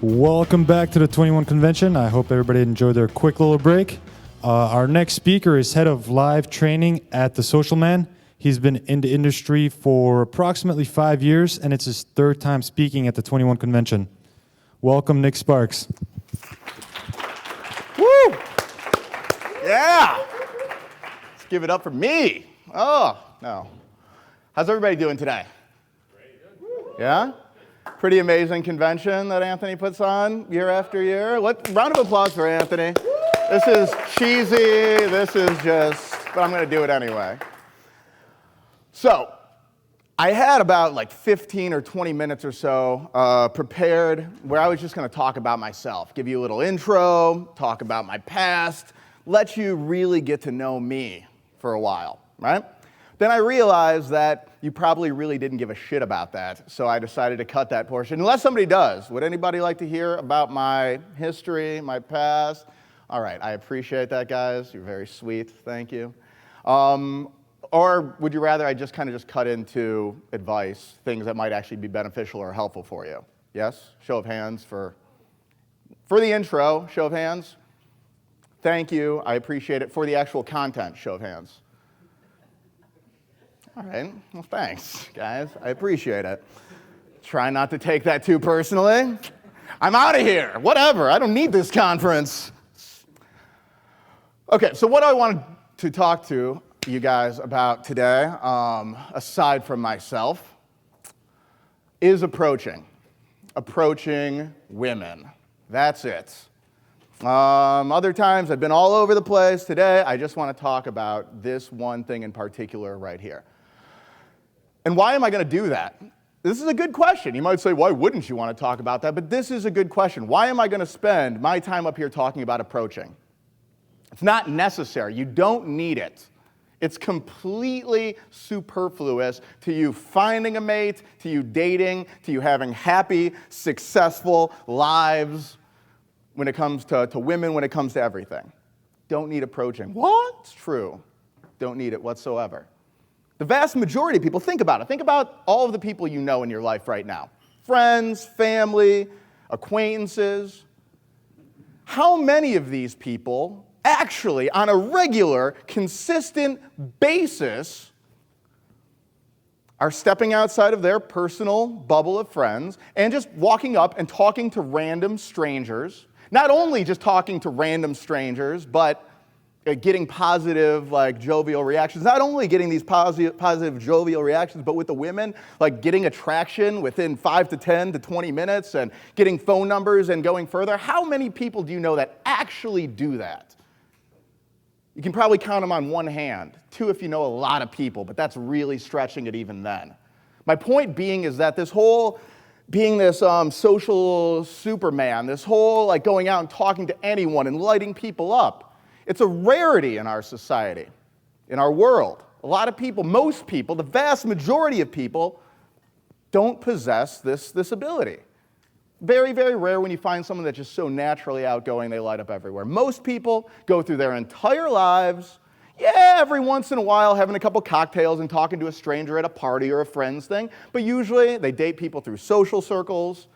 Welcome back to the 21 Convention. I hope everybody enjoyed their quick little break. Our next speaker is head of live training at The Social Man. He's been in the industry for approximately 5 years, and it's his third time speaking at the 21 Convention. Welcome, Nick Sparks. Woo! Yeah! Let's give it up for me. Oh, no. How's everybody doing today? Great. Yeah? Pretty amazing convention that Anthony puts on year after year. Round of applause for Anthony. This is cheesy. This is just, but I'm going to do it anyway. So, I had about like 15 or 20 minutes or so prepared where I was just going to talk about myself, give you a little intro, talk about my past, let you really get to know me for a while, right? Then I realized that you probably really didn't give a shit about that, so I decided to cut that portion. Unless somebody does. Would anybody like to hear about my history, my past? All right, I appreciate that, guys. You're very sweet. Thank you. Or would you rather I just kind of just cut into advice, things that might actually be beneficial or helpful for you? Yes? Show of hands for the intro. Show of hands. Thank you. I appreciate it. For the actual content, show of hands. All right. Well, thanks, guys. I appreciate it. Try not to take that too personally. I'm out of here. Whatever. I don't need this conference. Okay, so what I wanted to talk to you guys about today, aside from myself, is approaching women. That's it. Other times I've been all over the place. Today I just want to talk about this one thing in particular right here. And why am I going to do that? This is a good question. You might say, why wouldn't you want to talk about that? But this is a good question. Why am I going to spend my time up here talking about approaching? It's not necessary. You don't need it. It's completely superfluous to you finding a mate, to you dating, to you having happy, successful lives when it comes to women, when it comes to everything. Don't need approaching. What? It's true. Don't need it whatsoever. The vast majority of people, think about it. Think about all of the people you know in your life right now. Friends, family, acquaintances. How many of these people actually, on a regular, consistent basis, are stepping outside of their personal bubble of friends and just walking up and talking to random strangers? Not only just talking to random strangers, but getting positive, jovial reactions. Not only getting these positive, jovial reactions, but with the women, getting attraction within 5 to 10 to 20 minutes and getting phone numbers and going further. How many people do you know that actually do that? You can probably count them on one hand. 2 if you know a lot of people, but that's really stretching it even then. My point being is that this whole being this social superman, this whole going out and talking to anyone and lighting people up, it's a rarity in our society, in our world. A lot of people, most people, the vast majority of people don't possess this ability. Very, very rare when you find someone that's just so naturally outgoing they light up everywhere. Most people go through their entire lives, every once in a while having a couple cocktails and talking to a stranger at a party or a friend's thing, but usually they date people through social circles.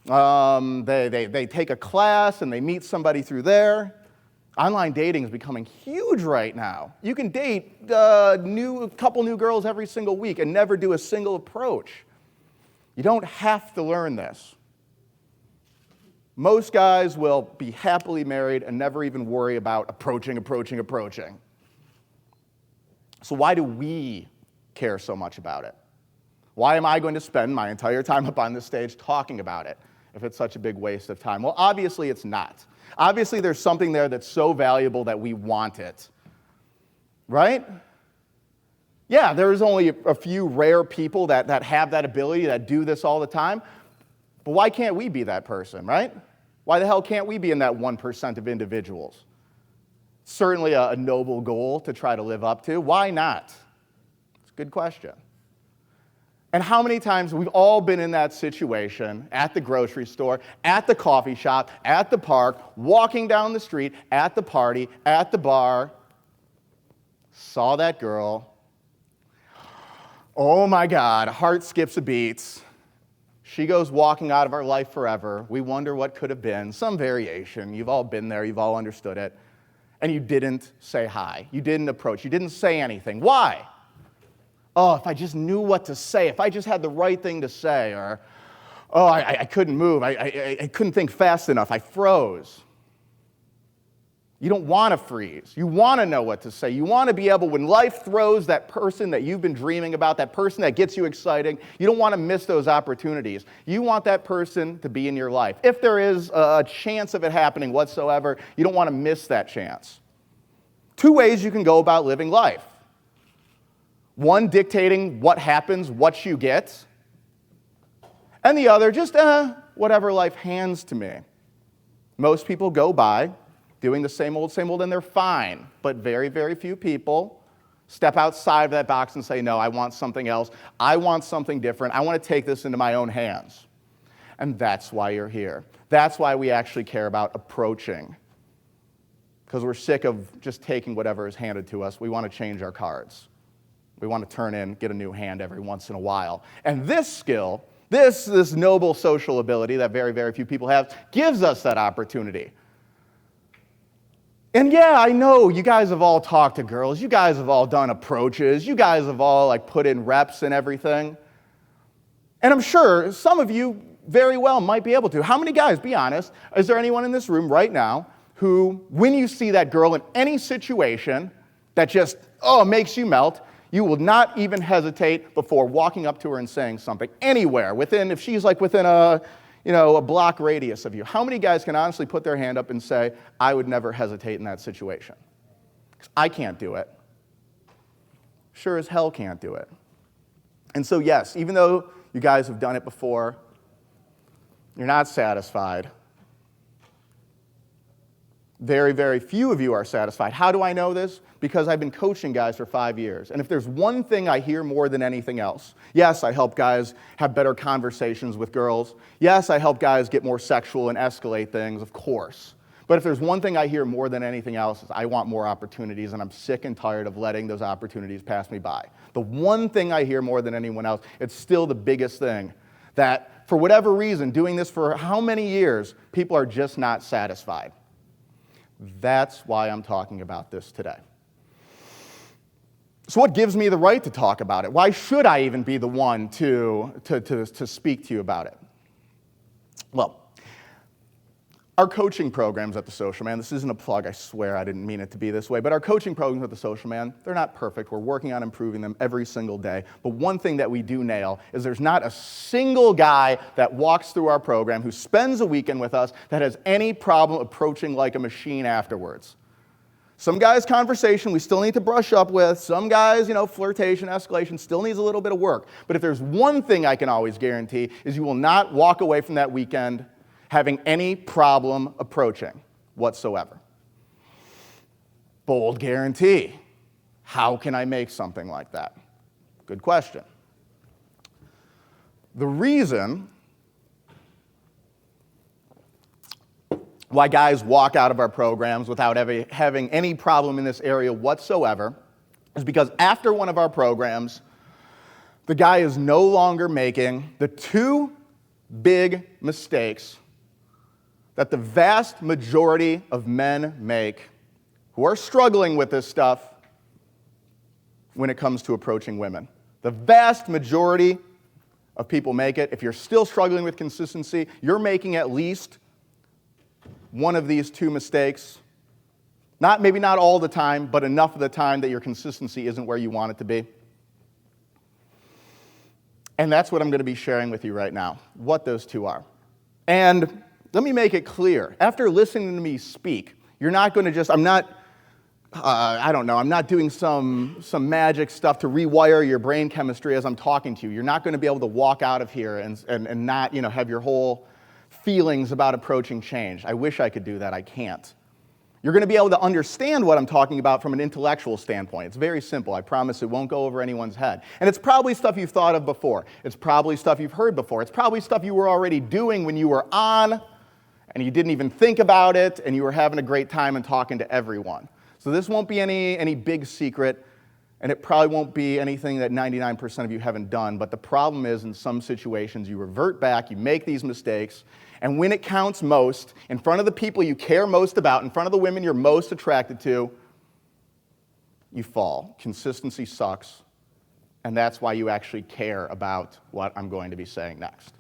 They take a class and they meet somebody through there. Online dating is becoming huge right now. You can date a couple new girls every single week and never do a single approach. You don't have to learn this. Most guys will be happily married and never even worry about approaching. So why do we care so much about it? Why am I going to spend my entire time up on this stage talking about it if it's such a big waste of time? Well, obviously it's not. Obviously there's something there that's so valuable that we want it, right? Yeah, there's only a few rare people that have that ability, that do this all the time, but why can't we be that person, right? Why the hell can't we be in that 1% of individuals? Certainly a noble goal to try to live up to. Why not? It's a good question. And how many times we've all been in that situation at the grocery store, at the coffee shop, at the park, walking down the street, at the party, at the bar, saw that girl. Oh my God, heart skips a beat. She goes walking out of our life forever. We wonder what could have been, some variation. You've all been there, you've all understood it. And you didn't say hi. You didn't approach, you didn't say anything. Why? Oh, if I just knew what to say, if I just had the right thing to say, or, oh, I couldn't move, I couldn't think fast enough, I froze. You don't want to freeze. You want to know what to say. You want to be able, when life throws that person that you've been dreaming about, that person that gets you excited, you don't want to miss those opportunities. You want that person to be in your life. If there is a chance of it happening whatsoever, you don't want to miss that chance. Two ways you can go about living life. One, dictating what happens, what you get. And the other, just whatever life hands to me. Most people go by doing the same old, and they're fine. But very, very few people step outside of that box and say, no, I want something else. I want something different. I want to take this into my own hands. And that's why you're here. That's why we actually care about approaching. Because we're sick of just taking whatever is handed to us. We want to change our cards. We want to turn in, get a new hand every once in a while. And this skill, this noble social ability that very, very few people have, gives us that opportunity. And yeah, I know you guys have all talked to girls, you guys have all done approaches, you guys have all put in reps and everything. And I'm sure some of you very well might be able to. How many guys, be honest, is there anyone in this room right now who, when you see that girl in any situation that just, makes you melt, you will not even hesitate before walking up to her and saying something anywhere if she's within a block radius of you. How many guys can honestly put their hand up and say, I would never hesitate in that situation? 'Cause I can't do it. Sure as hell can't do it. And so yes, even though you guys have done it before, you're not satisfied. Very, very few of you are satisfied. How do I know this? Because I've been coaching guys for 5 years. And if there's one thing I hear more than anything else, yes, I help guys have better conversations with girls. Yes, I help guys get more sexual and escalate things, of course. But if there's one thing I hear more than anything else, is I want more opportunities, and I'm sick and tired of letting those opportunities pass me by. The one thing I hear more than anyone else, it's still the biggest thing, that for whatever reason, doing this for how many years, people are just not satisfied. That's why I'm talking about this today. So what gives me the right to talk about it? Why should I even be the one to speak to you about it? Well, our coaching programs at the Social Man, this isn't a plug, I swear I didn't mean it to be this way, but our coaching programs at the Social Man, they're not perfect. We're working on improving them every single day. But one thing that we do nail is there's not a single guy that walks through our program who spends a weekend with us that has any problem approaching like a machine afterwards. Some guys' conversation we still need to brush up with. Some guys, flirtation, escalation still needs a little bit of work. But if there's one thing I can always guarantee is you will not walk away from that weekend having any problem approaching whatsoever. Bold guarantee. How can I make something like that? Good question. The reason why guys walk out of our programs without having any problem in this area whatsoever is because after one of our programs, the guy is no longer making the two big mistakes that the vast majority of men make who are struggling with this stuff when it comes to approaching women. The vast majority of people make it. If you're still struggling with consistency, you're making at least one of these two mistakes. Maybe not all the time, but enough of the time that your consistency isn't where you want it to be. And that's what I'm going to be sharing with you right now, what those two are. And let me make it clear. After listening to me speak, you're not going to just, I'm not doing some magic stuff to rewire your brain chemistry as I'm talking to you. You're not going to be able to walk out of here and not, have your whole feelings about approaching change. I wish I could do that. I can't. You're going to be able to understand what I'm talking about from an intellectual standpoint. It's very simple. I promise it won't go over anyone's head. And it's probably stuff you've thought of before. It's probably stuff you've heard before. It's probably stuff you were already doing when you were on, and you didn't even think about it, and you were having a great time and talking to everyone. So this won't be any big secret. And it probably won't be anything that 99% of you haven't done, but the problem is in some situations you revert back, you make these mistakes, and when it counts most, in front of the people you care most about, in front of the women you're most attracted to, you fall. Consistency sucks, and that's why you actually care about what I'm going to be saying next.